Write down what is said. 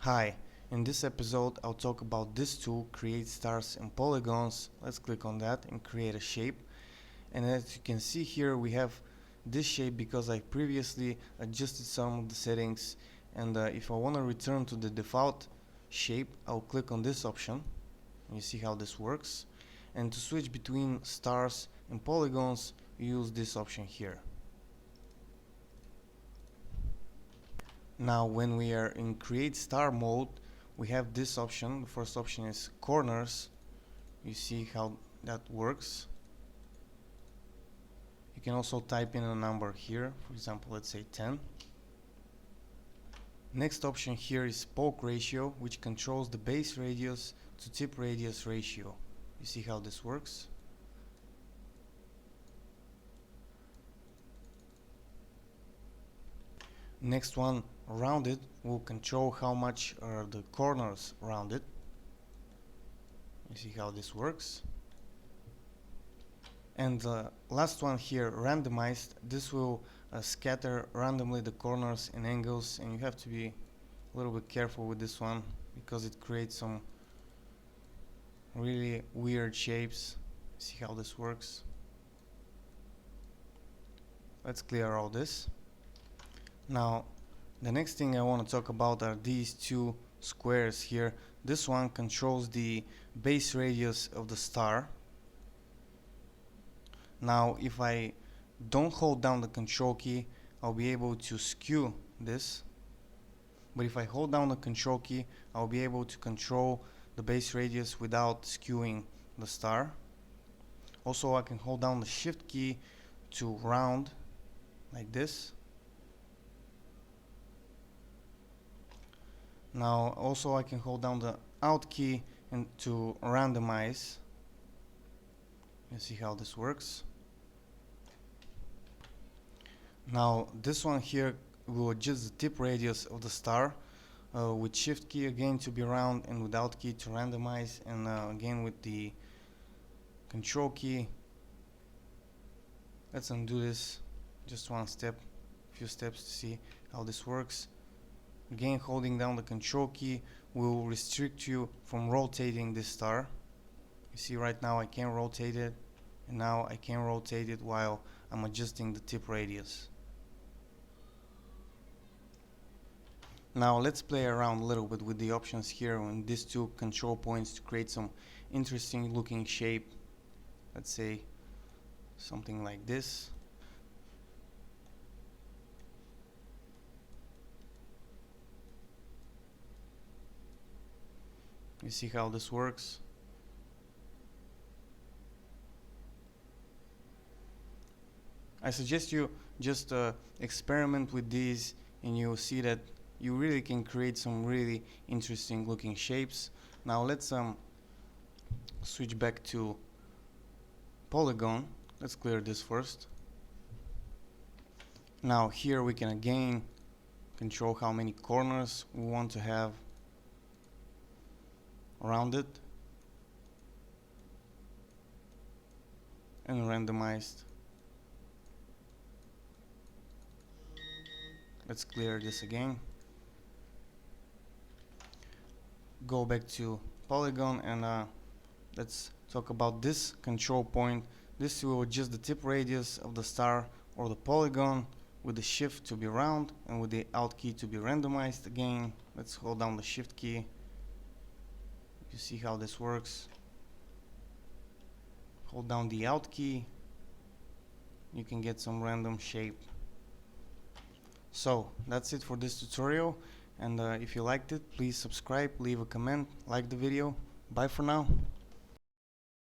Hi, in this episode I'll talk about this tool, create stars and polygons. Let's click on that and create a shape. And as you can see here, we have this shape because I previously adjusted some of the settings, and if I want to return to the default shape, I'll click on this option. You see how this works. And to switch between stars and polygons, you use this option here. Now when we are in create star mode, we have this option. The first option is corners. You see how that works. You can also type in a number here, for example, let's say 10. Next option here is poke ratio, which controls the base radius to tip radius ratio. You see how this works. Next one, rounded, will control how much are the corners rounded. You see how this works. And the last one here, randomized, this will scatter randomly the corners and angles, and you have to be a little bit careful with this one because it creates some really weird shapes. See how this works. Let's clear all this. Now the next thing I want to talk about are these two squares here. This one controls the base radius of the star. Now if I don't hold down the control key, I'll be able to skew this, but if I hold down the control key, I'll be able to control the base radius without skewing the star. Also, I can hold down the shift key to round like this. Now also I can hold down the alt key and to randomize. You see how this works. Now this one here will adjust the tip radius of the star with shift key again to be round and with alt key to randomize, and again with the control key. Let's undo this, just one step, few steps to see how this works. Again, holding down the control key will restrict you from rotating this star. You see right now I can't rotate it, and now I can rotate it while I'm adjusting the tip radius. Now let's play around a little bit with the options here on these two control points to create some interesting looking shape. Let's say something like this. You see how this works. I suggest you just experiment with these, and you'll see that you really can create some really interesting looking shapes. Now let's switch back to polygon. Let's clear this first. Now here we can again control how many corners we want to have rounded and randomized. Let's clear this again. Go back to polygon and let's talk about this control point. This will adjust the tip radius of the star or the polygon with the shift to be round and with the alt key to be randomized again. Let's hold down the shift key. You see how this works. Hold down the alt key. You can get some random shape. So that's it for this tutorial, and if you liked it, please subscribe, leave a comment, like the video. Bye for now.